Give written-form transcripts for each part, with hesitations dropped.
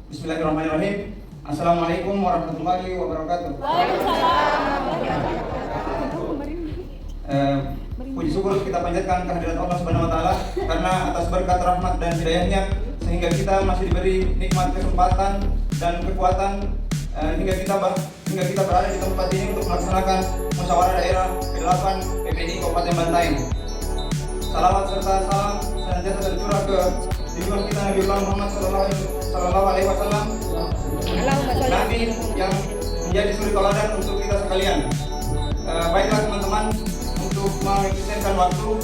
Bismillahirrahmanirrahim. Assalamualaikum warahmatullahi wabarakatuh. Puji syukur kita panjatkan kehadirat Allah Subhanahu wa taala karena atas berkat rahmat dan hidayahnya sehingga kita masih diberi nikmat kesempatan dan kekuatan hingga kita berada di tempat ini untuk melaksanakan musyawarah daerah ke-8 PPNI Kabupaten Bantaeng. Salawat serta salam senantiasa tercurah ke junjungan kita Nabi Muhammad sallallahu alaihi wasallam, Nabi yang menjadi suri teladan untuk kita sekalian. Baiklah teman-teman, untuk mengefisienkan waktu,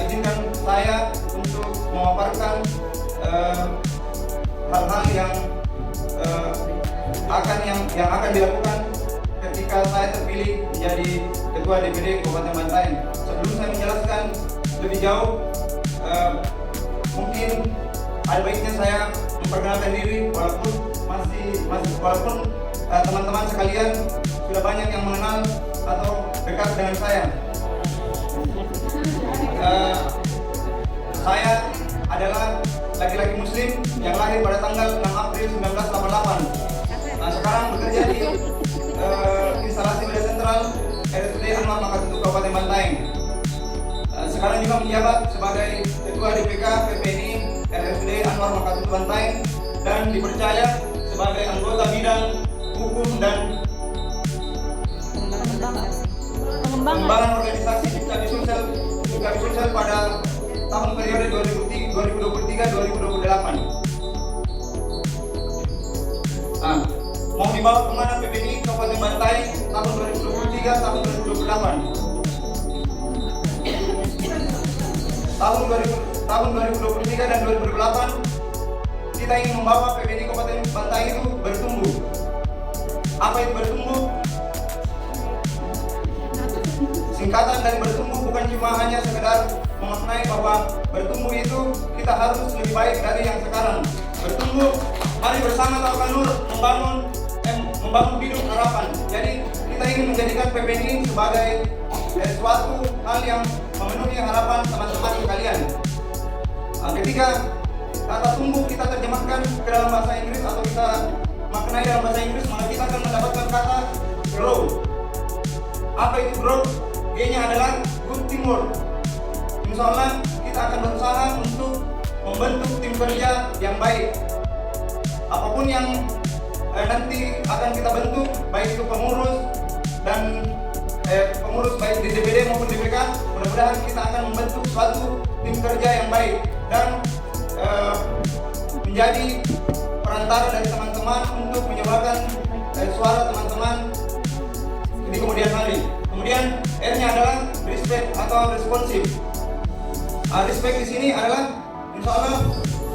izinkan saya untuk memaparkan hal-hal yang akan dilakukan ketika saya terpilih menjadi Ketua DPD Kabupaten Bantaeng. Sebelum saya menjelaskan lebih jauh, mungkin ada baiknya saya memperkenalkan diri walaupun teman-teman sekalian sudah banyak yang mengenal atau dekat dengan saya. Saya adalah laki-laki muslim yang lahir pada tanggal 6 April 1988. Sekarang bekerja di instalasi media sentral RSUD Anwar Makatutu Kabupaten Bantaeng. Sekarang juga menjabat sebagai Ketua DPK PPNI RSUD Anwar Makatutu Bantaeng dan dipercaya sebagai anggota bidang hukum dan pengembangan organisasi di Sulsel pada tahun periode 2023-2028. Mau dibawa kemana PPNI Kabupaten Bantaeng tahun 2023 tahun 2028? Tahun 2023 dan 2028 kita ingin membawa PPNI Kabupaten Bantaeng itu bertumbuh. Apa itu bertumbuh? Singkatan dari bertumbuh bukan cuma hanya sekedar memaknai bahwa bertumbuh itu kita harus lebih baik dari yang sekarang. Bertumbuh, mari bersama Tawakalur membangun biduk harapan. Jadi kita ingin menjadikan PPNI sebagai suatu hal yang memenuhi harapan teman-teman sekalian. Ketika kata tumbuh kita terjemahkan ke dalam bahasa Inggris atau kita maknai dalam bahasa Inggris, maka kita akan mendapatkan kata grow. Apa itu grow? G-nya adalah good teamwork. Insya Allah kita akan berusaha untuk membentuk tim kerja yang baik. Apapun yang nanti akan kita bentuk, baik itu pengurus dan pengurus baik di DPD maupun DPK, mudah-mudahan kita akan membentuk suatu tim kerja yang baik dan menjadi perantara dari teman-teman untuk menyebarkan suara teman-teman di kemudian hari. Kemudian R-nya adalah respect atau responsif. Respect di sini adalah insya Allah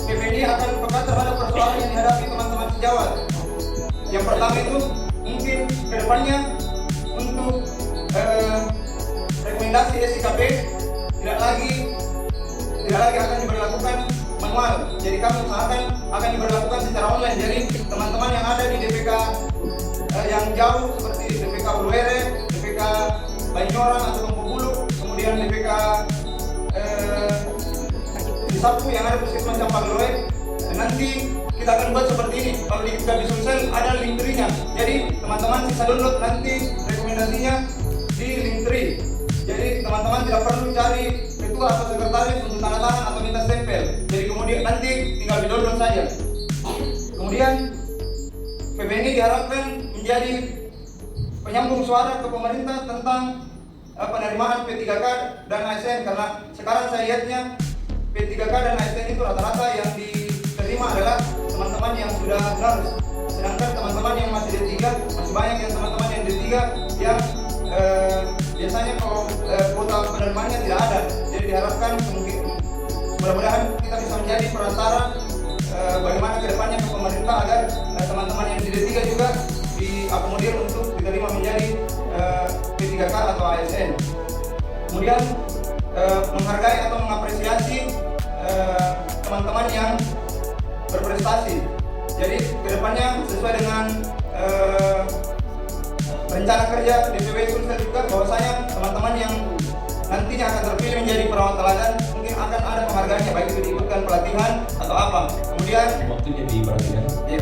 PPNI akan peka terhadap persoalan yang dihadapi teman-teman sejawat. Yang pertama itu mungkin kedepannya untuk rekomendasi SIKP tidak lagi akan diberlakukan manual. Jadi kami usahakan akan diberlakukan secara online. Jadi teman-teman yang ada di DPK yang jauh seperti DPK Uluwere, DPK Banyoran atau Tompobulu, kemudian DPK di Sapu yang ada puskesmas Campagloe, nanti kita akan buat seperti ini. Kalau di Sulsel ada link tree-nya. Jadi teman-teman bisa download nanti rekomendasinya di link tree. Jadi teman-teman tidak perlu cari ketua atau sekretaris untuk tanda tangan atau minta stempel. Jadi kemudian nanti tinggal di download saja. Kemudian PPNI diharapkan menjadi penyambung suara ke pemerintah tentang penerimaan P3K dan ASN, karena sekarang saya lihatnya P3K dan ASN itu rata-rata yang diterima adalah teman-teman yang sudah nurse, sedangkan teman-teman yang masih D3 masih banyak yang teman-teman yang D3 yang biasanya kalau kuota penerimaannya tidak ada. Jadi diharapkan mudah-mudahan kita bisa menjadi perantara bagaimana kedepannya ke pemerintah agar teman-teman yang di D3 juga diakomodir untuk diterima menjadi P3K atau ASN. Kemudian menghargai atau mengapresiasi teman-teman yang berprestasi. Jadi kedepannya sesuai dengan rencana kerja DPW Sulsel juga bahwasanya teman-teman yang nantinya akan terpilih menjadi perawat teladan mungkin akan ada penghargaannya, baik itu diikutkan pelatihan atau apa. Kemudian waktunya diperhatikan. ya.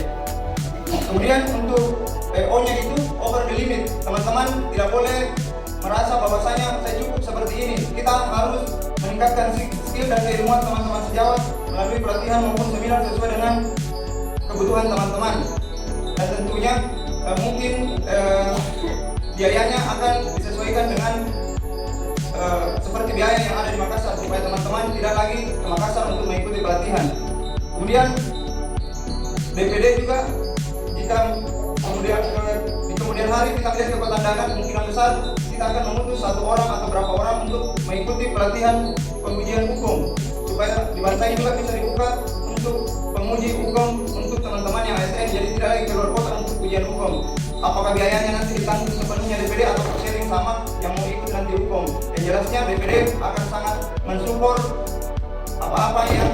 Kemudian untuk O-nya itu over the limit. Teman-teman tidak boleh merasa bahwasanya saya cukup seperti ini. Kita harus meningkatkan skill dan keilmuan teman-teman sejawat melalui pelatihan maupun seminar sesuai dengan kebutuhan teman-teman. Dan tentunya mungkin biayanya akan disesuaikan dengan seperti biaya yang ada di Makassar supaya teman-teman tidak lagi ke Makassar untuk mengikuti pelatihan. Kemudian DPD juga jika di kemudian hari kita melihat kepetandangan kemungkinan besar kita akan mengutus 1 orang atau berapa orang untuk mengikuti pelatihan pengujian hukum supaya di Bantai juga bisa dibuka untuk penguji hukum untuk teman-teman yang ASN, jadi tidak lagi keluar kota untuk ujian hukum. Apakah biayanya nanti ditanggung sepenuhnya DPD atau sharing sama yang mau ikut nanti hukum? Yang jelasnya DPD akan sangat mensupport apa-apa yang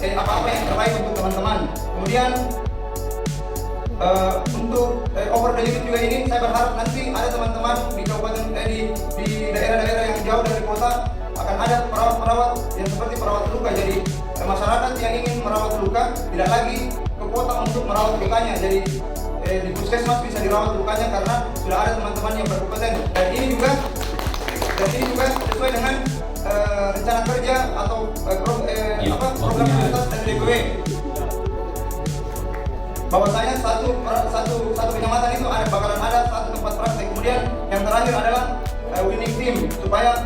terbaik untuk teman-teman. Kemudian untuk over the limit juga ini saya berharap nanti ada teman-teman di kabupaten di daerah-daerah yang jauh dari kota akan ada perawat-perawat yang seperti perawat luka. Jadi masyarakat yang ingin merawat luka tidak lagi ke kota untuk merawat lukanya. Jadi di puskesmas bisa dirawat lukanya karena sudah ada teman-teman yang berkompeten. Dan ini juga sesuai dengan rencana kerja atau program prioritas dari DPW. Bahwasanya satu kecamatan itu bakalan ada 1 tempat praktek. Kemudian yang terakhir adalah winning team, supaya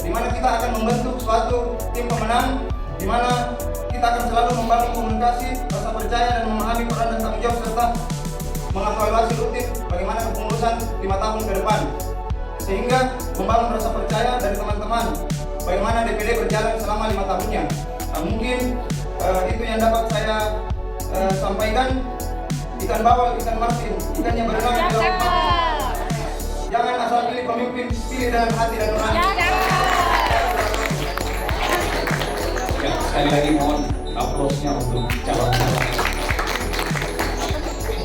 di mana kita akan membentuk suatu tim pemenang, di mana kita akan selalu membangun komunikasi, rasa percaya dan memahami peran dan tanggung jawab serta mengevaluasi rutin bagaimana kepengurusan 5 tahun ke depan, sehingga membangun rasa percaya dari teman-teman bagaimana DPD berjalan selama 5 tahunnya. Nah, mungkin itu yang dapat saya sampaikan. Ikan bawal, ikan martin, ikannya berenang di dalam papan. Jangan asal pilih pemimpin, pilih dengan hati dan nurani. Ya, sekali lagi mohon aplausnya untuk calon-calon.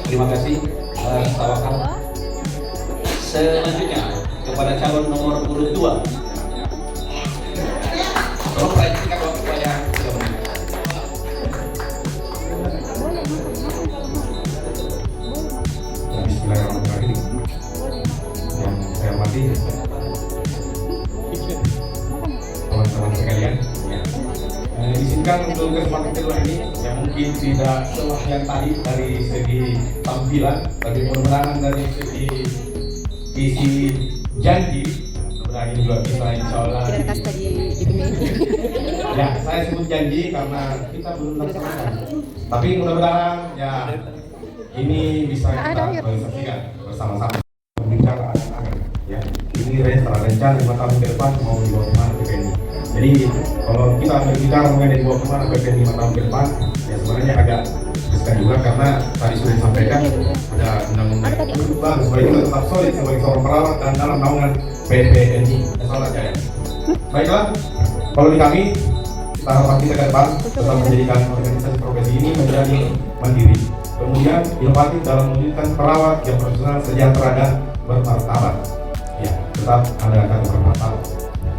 Terima kasih Tawakal. Selanjutnya kepada calon nomor urut 2. Tolong perhatikan waktu saya. Bismillahirrahmanirrahim. Yang saya hormati teman-teman sekalian, izinkan untuk kesempatan kedua ini yang mungkin tidak selah yang tadi dari segi tampilan, tapi mudah-mudahan dari segi isi janji, mudah-mudahan ini juga bisa insya Allah. Ya, saya sebut janji karena kita belum laksanakan, tapi mudah-mudahan ya ini bisa kita realisasikan bersama-sama. Berbicara akan ya, ini rencana 5 tahun ke depan mau dibawa kemana PPN ini. Jadi kalau kita berbicara mengenai dibawa kemana PPN 5 tahun ke depan, ya sebenarnya agak riskan juga karena tadi sudah disampaikan ada undang-undang bagus supaya kita tetap solid sebagai seorang perawat dan dalam naungan PPNI. Soal aja ya. Baiklah, kalau di kami kita harapkan kita ke depan tetap menjadikan organisasi profesi ini menjadi mandiri, kemudian inovatif dalam mewujudkan perawat yang profesional, sejahtera dan bermartabat. Ya, tetap ada kata bermartabat.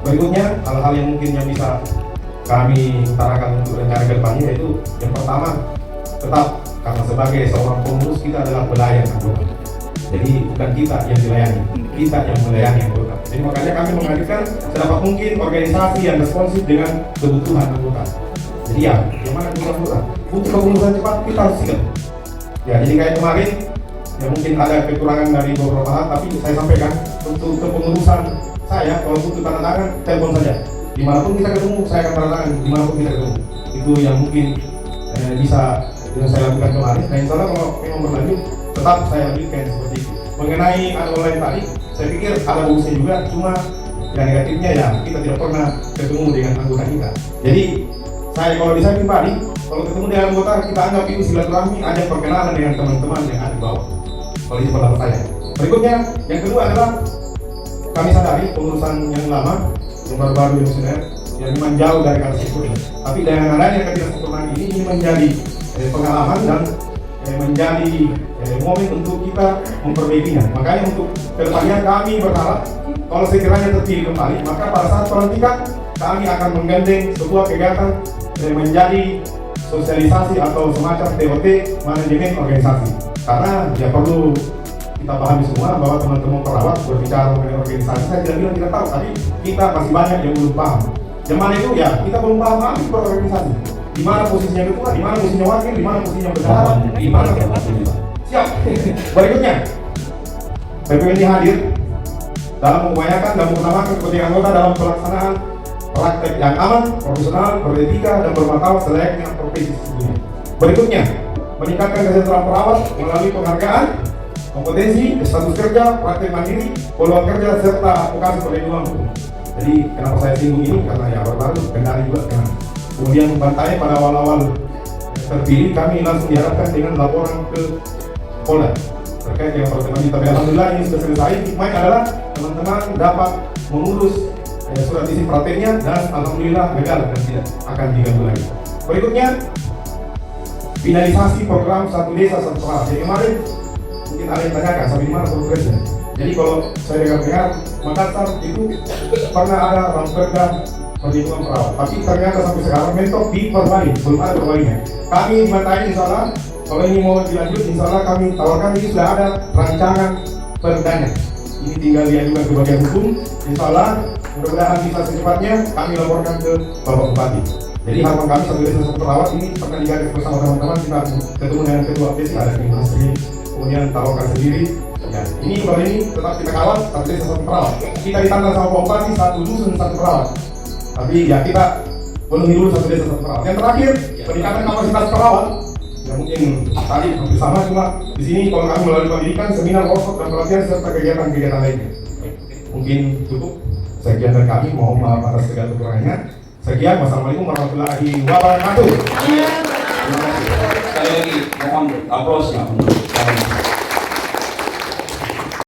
Berikutnya hal-hal yang mungkin yang bisa kami utarakan untuk rencana ke depannya yaitu yang pertama, tetap karena sebagai seorang pengurus kita adalah pelayan anggota. Jadi bukan kita yang dilayani, kita yang melayani anggota. Jadi makanya kami menghadirkan sedapat mungkin organisasi yang responsif dengan kebutuhan anggota. Jadi ya, yang mana kebutuhan anggota? Untuk kepengurusan cepat kita harus sigap. Ya, jadi kayak kemarin ya mungkin ada kekurangan dari beberapa hal, tapi saya sampaikan untuk kepengurusan saya kalau butuh tanda tangan telepon saja. Dimanapun kita ketemu saya akan tanda tangan, dimanapun kita ketemu. Itu yang mungkin bisa yang saya lakukan kemarin. Nah insya Allah kalau memang berlanjut tetap saya lanjutkan seperti itu. Mengenai online tadi, saya pikir ada bagusnya juga, cuma yang negatifnya ya kita tidak pernah ketemu dengan anggota kita. Jadi saya kalau di saya pribadi, kalau ketemu dengan anggota kita anggap itu silaturahmi, ada perkenalan dengan teman-teman yang ada di bawah. Kalau itu pendapat saya. Berikutnya, yang kedua adalah kami sadari pengurusan yang lama, yang baru-baru yang sudah yang memang jauh dari kata sempurna. Tapi dengan adanya ketidaksempurnaan ini menjadi pengalaman dan menjadi momen untuk kita memperbaikinya. Makanya untuk kedepannya kami berharap kalau sekiranya terpilih kembali, maka pada saat pelantikan kami akan menggandeng sebuah kegiatan menjadi sosialisasi atau semacam TOT manajemen organisasi. Karena ya perlu kita pahami semua bahwa teman-teman perawat berbicara mengenai organisasi, saya tidak bilang tidak tahu, tapi kita masih banyak yang belum paham. Yang mana itu ya kita belum paham apa itu organisasi. Di mana posisinya ketua, di mana posisinya wakil, di mana posisinya bendahara, di mana posisinya. Siap. Berikutnya, PPMI hadir dalam mengupayakan dan mengutamakan kepentingan anggota dalam pelaksanaan praktek yang aman, profesional, beretika, dan bermartabat selayaknya profesi sesungguhnya. Berikutnya, meningkatkan kesejahteraan perawat melalui penghargaan, kompetensi, status kerja, praktek mandiri, peluang kerja, serta advokasi perlindungan hukum. Jadi kenapa saya singgung ini? Karena ya baru kendali juga kan. Kemudian membantai pada awal-awal terpilih, kami langsung diharapkan dengan laporan ke Polda terkait dengan pertemuan ini. Tapi alhamdulillah ini sudah selesai. Hikmahnya adalah teman-teman dapat mengurus surat izin prakteknya dan alhamdulillah legal dan tidak akan diganggu lagi. Berikutnya, finalisasi program Satu Desa Satu Perawat. Jadi kemarin mungkin ada yang tanyakan sampai di mana progresnya. Jadi kalau saya dengar Makassar itu pernah ada ramperda perlindungan perawat, tapi ternyata sampai sekarang mentok diperbaiki, belum ada perbaikannya. Kami di Bantai insya Allah, kalau ini mau dilanjut, insya Allah kami tawarkan ini sudah ada rancangan perdanya. Ini tinggal diajukan ke bagian hukum, insya Allah mudah-mudahan bisa secepatnya kami laporkan ke Bapak Bupati. Jadi harapan kami Satu Desa Satu Perawat ini pernah digagas bersama teman-teman, kita ketemu dengan Ketua PSI, ada di Masri, kemudian tawarkan sendiri. Ya, ini kalau ini tetap kita kawal Satu Desa Satu Perawat. Kita ditantang sama Pak Bupati, satu dusun satu perawat. Tapi ya kita penuhi dulu Satu Desa Satu Perawat. Yang terakhir, peningkatan kapasitas perawat. Ya mungkin tadi hampir sama, cuma di sini kalau kami melalui pendidikan, seminar, workshop, dan pelatihan serta kegiatan-kegiatan lainnya. Mungkin cukup. Sekian dari kami, mohon maaf atas segala kekurangannya. Sekian, wassalamualaikum warahmatullahi wabarakatuh. Sekali lagi mohon aplausnya untuk